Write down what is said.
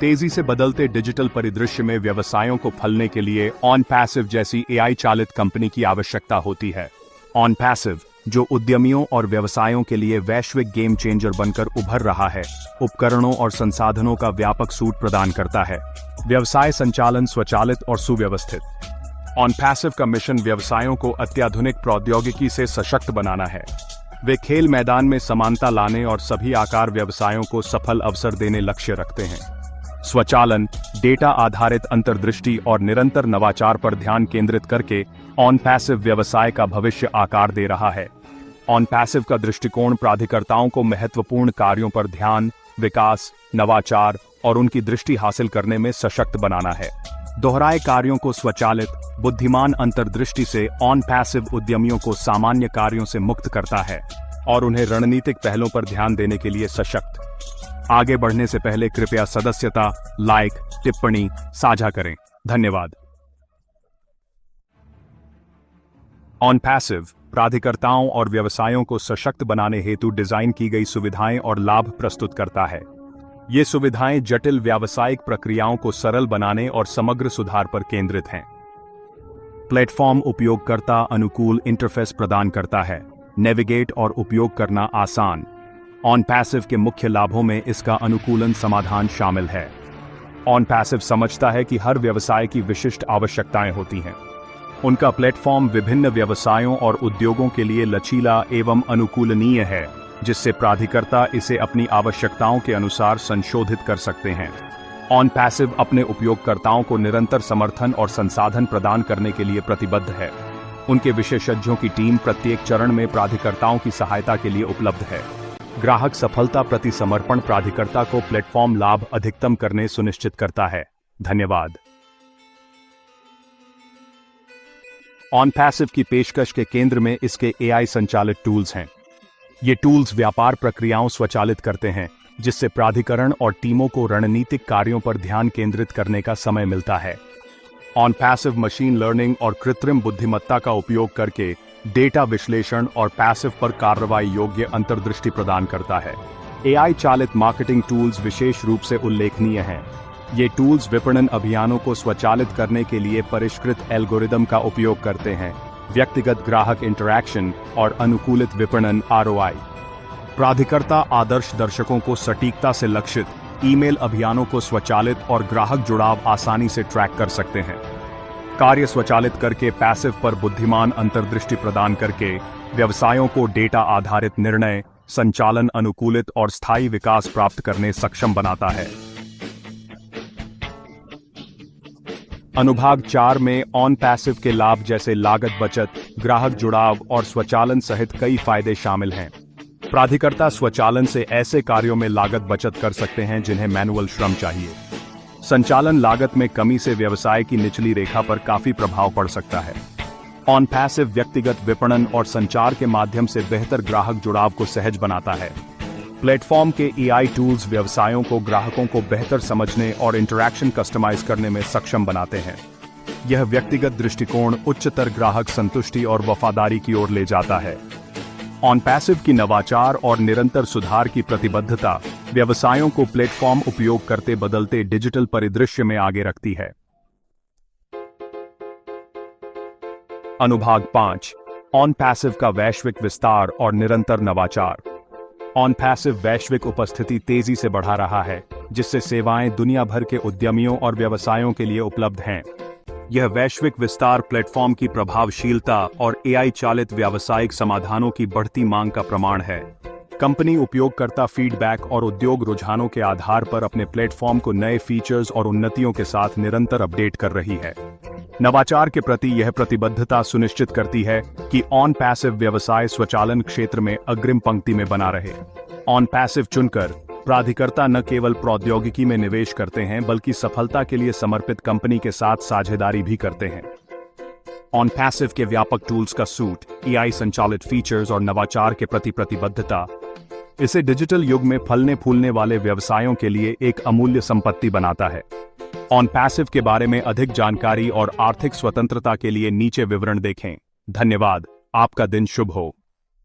तेजी से बदलते डिजिटल परिदृश्य में व्यवसायों को फलने के लिए OnPassive जैसी AI चालित कंपनी की आवश्यकता होती है। OnPassive, जो उद्यमियों और व्यवसायों के लिए वैश्विक गेम चेंजर बनकर उभर रहा है, उपकरणों और संसाधनों का व्यापक सूट प्रदान करता है। व्यवसाय संचालन स्वचालित और सुव्यवस्थित। OnPassive का मिशन व्यवसायों को अत्याधुनिक प्रौद्योगिकी से सशक्त बनाना है। वे खेल मैदान में समानता लाने और सभी आकार व्यवसायों को सफल अवसर देने लक्ष्य रखते हैं। स्वचालन, डेटा आधारित अंतर्दृष्टि और निरंतर नवाचार पर ध्यान केंद्रित करके OnPassive व्यवसाय का भविष्य आकार दे रहा है। OnPassive का दृष्टिकोण प्राधिकर्ताओं को महत्वपूर्ण कार्यों पर ध्यान, विकास, नवाचार और उनकी दृष्टि हासिल करने में सशक्त बनाना है। दोहराए कार्यों को स्वचालित, बुद्धिमान अंतर्दृष्टि से OnPassive उद्यमियों को सामान्य कार्यों से मुक्त करता है और उन्हें रणनीतिक पहलों पर ध्यान देने के लिए सशक्त। आगे बढ़ने से पहले कृपया सदस्यता, लाइक, टिप्पणी साझा करें। धन्यवाद। OnPassive प्राधिकर्ताओं और व्यवसायों को सशक्त बनाने हेतु डिजाइन की गई सुविधाएं और लाभ प्रस्तुत करता है। ये सुविधाएं जटिल व्यावसायिक प्रक्रियाओं को सरल बनाने और समग्र सुधार पर केंद्रित हैं। प्लेटफॉर्म उपयोगकर्ता अनुकूल इंटरफेस प्रदान करता है। नेविगेट और उपयोग करना आसान। OnPassive के मुख्य लाभों में इसका अनुकूलन समाधान शामिल है। OnPassive समझता है कि हर व्यवसाय की विशिष्ट आवश्यकताएं होती हैं। उनका प्लेटफॉर्म विभिन्न व्यवसायों और उद्योगों के लिए लचीला एवं अनुकूलनीय है, जिससे प्राधिकर्ता इसे अपनी आवश्यकताओं के अनुसार संशोधित कर सकते हैं। OnPassive अपने उपयोगकर्ताओं को निरंतर समर्थन और संसाधन प्रदान करने के लिए प्रतिबद्ध है। उनके विशेषज्ञों की टीम प्रत्येक चरण में प्राधिकर्ताओं की सहायता के लिए उपलब्ध है। ग्राहक सफलता प्रति समर्पण प्राधिकर्ता को प्लेटफॉर्म लाभ अधिकतम करने सुनिश्चित करता है। धन्यवाद। OnPassive की पेशकश के केंद्र में इसके AI संचालित टूल्स हैं। ये टूल्स व्यापार प्रक्रियाओं स्वचालित करते हैं, जिससे प्राधिकरण और टीमों को रणनीतिक कार्यों पर ध्यान केंद्रित करने का समय मिलता है। OnPassive मशीन लर्निंग और कृत्रिम बुद्धिमत्ता का उपयोग करके डेटा विश्लेषण और पैसिव पर कार्रवाई योग्य अंतर्दृष्टि प्रदान करता है। AI चालित मार्केटिंग टूल्स विशेष रूप से उल्लेखनीय हैं। ये टूल्स विपणन अभियानों को स्वचालित करने के लिए परिष्कृत एल्गोरिदम का उपयोग करते हैं, व्यक्तिगत ग्राहक इंटरैक्शन और अनुकूलित विपणन ROI। प्राधिकर्ता आदर्श दर्शकों को सटीकता से लक्षित ईमेल अभियानों को स्वचालित और ग्राहक जुड़ाव आसानी से ट्रैक कर सकते हैं। कार्य स्वचालित करके पैसिव पर बुद्धिमान अंतर्दृष्टि प्रदान करके व्यवसायों को डेटा आधारित निर्णय, संचालन अनुकूलित और स्थायी विकास प्राप्त करने सक्षम बनाता है। अनुभाग 4 में OnPassive के लाभ जैसे लागत बचत, ग्राहक जुड़ाव और स्वचालन सहित कई फायदे शामिल हैं। प्राधिकर्ता स्वचालन से ऐसे कार्यों में लागत बचत कर सकते हैं जिन्हें मैनुअल श्रम चाहिए। संचालन लागत में कमी से व्यवसाय की निचली रेखा पर काफी प्रभाव पड़ सकता है। OnPassive व्यक्तिगत विपणन और संचार के माध्यम से बेहतर ग्राहक जुड़ाव को सहज बनाता है। प्लेटफॉर्म के AI टूल्स व्यवसायों को ग्राहकों को बेहतर समझने और इंटरैक्शन कस्टमाइज करने में सक्षम बनाते हैं। यह व्यक्तिगत दृष्टिकोण उच्चतर ग्राहक संतुष्टि और वफादारी की ओर ले जाता है। OnPassive की नवाचार और निरंतर सुधार की प्रतिबद्धता व्यवसायों को प्लेटफॉर्म उपयोग करते बदलते डिजिटल परिदृश्य में आगे रखती है। अनुभाग 5, OnPassive का वैश्विक विस्तार और निरंतर नवाचार। OnPassive वैश्विक उपस्थिति तेजी से बढ़ा रहा है, जिससे सेवाएं दुनिया भर के उद्यमियों और व्यवसायों के लिए उपलब्ध हैं। यह वैश्विक विस्तार प्लेटफॉर्म की प्रभावशीलता और AI चालित व्यावसायिक समाधानों की बढ़ती मांग का प्रमाण है। कंपनी उपयोगकर्ता फीडबैक और उद्योग रुझानों के आधार पर अपने प्लेटफॉर्म को नए फीचर्स और उन्नतियों के साथ निरंतर अपडेट कर रही है। नवाचार के प्रति यह प्रतिबद्धता सुनिश्चित करती है कि OnPassive व्यवसाय स्वचालन क्षेत्र में अग्रिम पंक्ति में बना रहे। OnPassive चुनकर प्राधिकर्ता न केवल प्रौद्योगिकी में निवेश करते हैं, बल्कि सफलता के लिए समर्पित कंपनी के साथ साझेदारी भी करते हैं। OnPassive के व्यापक टूल्स का सूट, AI संचालित फीचर्स और नवाचार के प्रति प्रतिबद्धता इसे डिजिटल युग में फलने फूलने वाले व्यवसायों के लिए एक अमूल्य संपत्ति बनाता है। OnPassive के बारे में अधिक जानकारी और आर्थिक स्वतंत्रता के लिए नीचे विवरण देखें। धन्यवाद। आपका दिन शुभ हो।